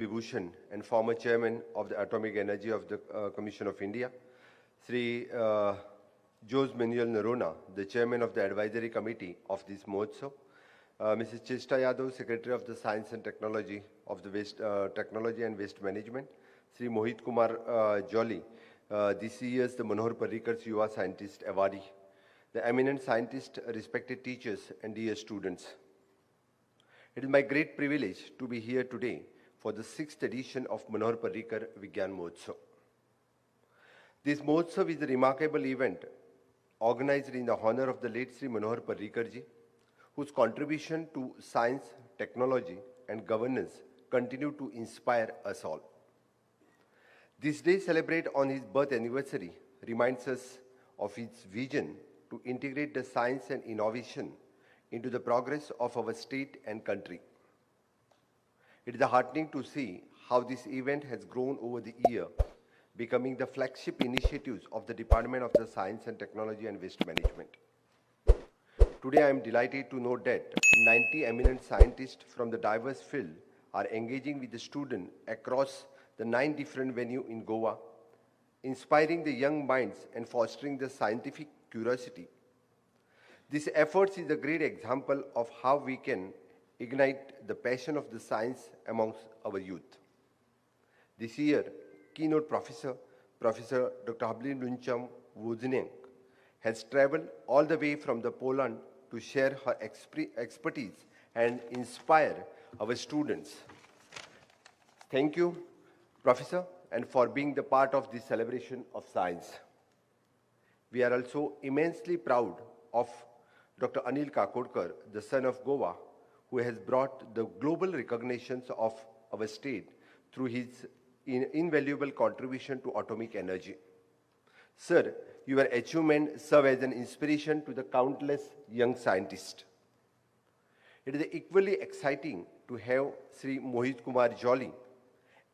Vibhushan and former chairman of the Atomic Energy of the Commission of India, Sri Jose Manuel Nerona, the chairman of the advisory committee of this Mahotsav, Mrs. Chesta Yadav, secretary of the Science and Technology of the Technology and Waste Management, Sri Mohit Kumar Jolly, this year's the Manohar Parrikar Yuva Scientist Awardee, the eminent scientists, respected teachers, and dear students. It is my great privilege to be here today for the 6th edition of Manohar Parrikar Vidnyan Mahotsav. This Mahotsav is a remarkable event organized in the honor of the late Sri Manohar Parrikar ji, whose contribution to science, technology, and governance continue to inspire us all. This day celebrated on his birth anniversary reminds us of his vision to integrate the science and innovation into the progress of our state and country. It is heartening to see how this event has grown over the year, becoming the flagship initiatives of the Department of the Science and Technology and Waste Management. Today I am delighted to note that 90 eminent scientists from the diverse field are engaging with the students across the 9 different venues in Goa, inspiring the young minds and fostering the scientific curiosity. This effort is a great example of how we can ignite the passion of the science amongst our youth. This year, keynote professor, Professor Dr. Hablin Luncham Vidnyan, has traveled all the way from Poland to share her expertise and inspire our students. Thank you, Professor, and for being the part of this celebration of science. We are also immensely proud of Dr. Anil Kakodkar, the son of Goa, who has brought the global recognitions of our state through his invaluable contribution to atomic energy. Sir, your achievements serve as an inspiration to the countless young scientists. It is equally exciting to have Sri Mohit Kumar Jolly,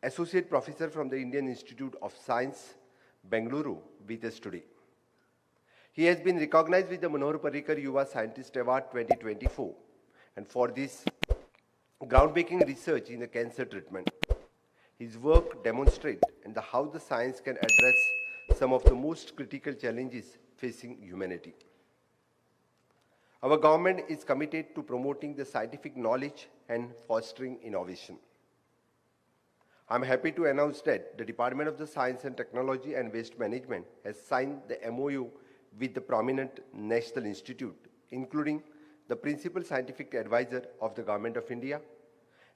Associate Professor from the Indian Institute of Science, Bengaluru, with us today. He has been recognized with the Manohar Parrikar Yuva Scientist Award 2024, and for this groundbreaking research in the cancer treatment. His work demonstrates how the science can address some of the most critical challenges facing humanity. Our government is committed to promoting the scientific knowledge and fostering innovation. I am happy to announce that the Department of the Science and Technology and Waste Management has signed the MOU with the prominent national institute, including the Principal Scientific Advisor of the Government of India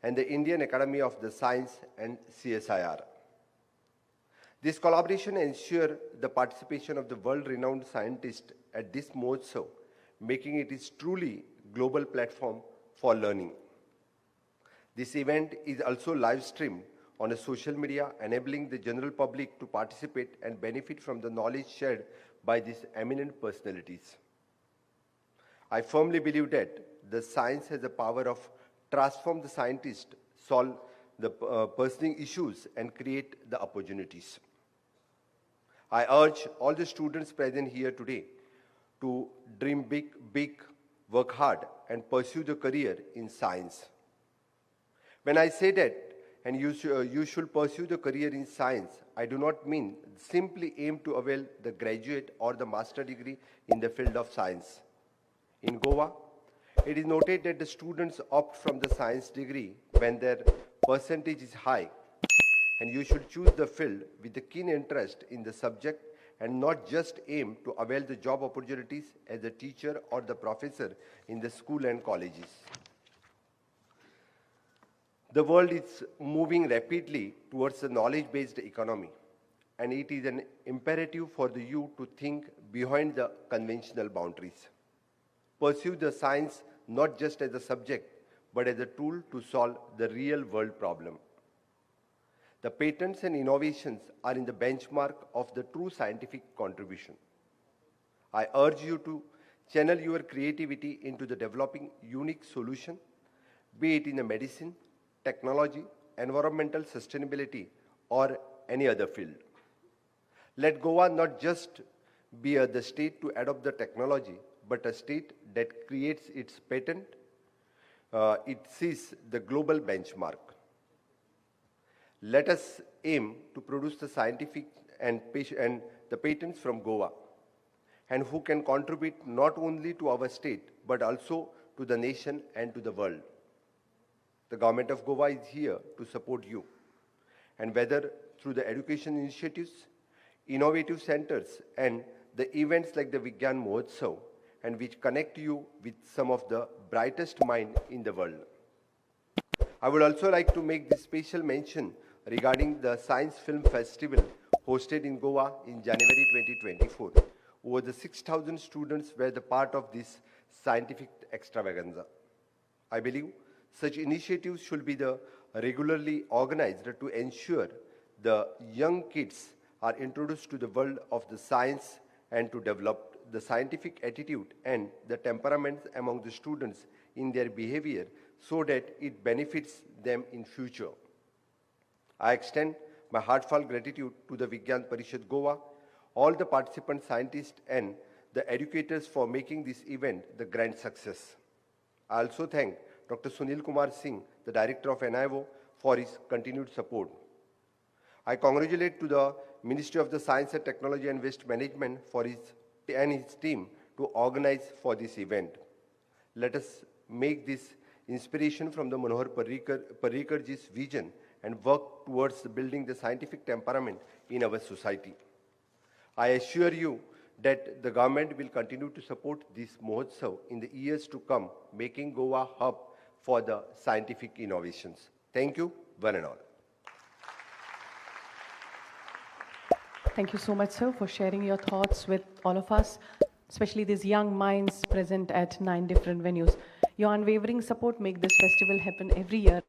and the Indian Academy of the Science and CSIR. This collaboration ensures the participation of the world-renowned scientists at this Mahotsav, making it a truly global platform for learning. This event is also live-streamed on a social media, enabling the general public to participate and benefit from the knowledge shared by these eminent personalities. I firmly believe that the science has the power of transform the scientist, solve the personal issues, and create the opportunities. I urge all the students present here today to dream big, work hard, and pursue the career in science. When I say that, and you should pursue the career in science, I do not mean simply aim to avail the graduate or the master degree in the field of science. In Goa, it is noted that the students opt from the science degree when their percentage is high, and you should choose the field with a keen interest in the subject and not just aim to avail the job opportunities as a teacher or the professor in the school and colleges. The world is moving rapidly towards a knowledge-based economy, and it is an imperative for the youth to think beyond the conventional boundaries. Pursue the science not just as a subject, but as a tool to solve the real-world problem. The patents and innovations are in the benchmark of the true scientific contribution. I urge you to channel your creativity into the developing unique solution, be it in the medicine, technology, environmental sustainability, or any other field. Let Goa not just be the state to adopt the technology, but a state that creates its patent, it sees the global benchmark. Let us aim to produce the scientific and the patents from Goa, and who can contribute not only to our state, but also to the nation and to the world. The government of Goa is here to support you, and whether through the education initiatives, innovative centers, and the events like the Vidnyan Mahotsav, and which connect you with some of the brightest minds in the world. I would also like to make this special mention regarding the Science Film Festival hosted in Goa in January 2024. Over the 6,000 students were the part of this scientific extravaganza. I believe such initiatives should be regularly organized to ensure the young kids are introduced to the world of the science and to develop the scientific attitude and the temperaments among the students in their behavior so that it benefits them in future. I extend my heartfelt gratitude to the Vigyan Parishad Goa, all the participant scientists and the educators for making this event the grand success. I also thank Dr. Sunil Kumar Singh, the Director of NIO, for his continued support. I congratulate to the Ministry of the Science and Technology and Waste Management for his team to organize for this event. Let us make this inspiration from the Manohar Parrikarji's vision and work towards building the scientific temperament in our society. I assure you that the government will continue to support this Mahotsav in the years to come, making Goa a hub for the scientific innovations. Thank you, one and all. Thank you so much, sir, for sharing your thoughts with all of us, especially these young minds present at 9 different venues. Your unwavering support make this festival happen every year.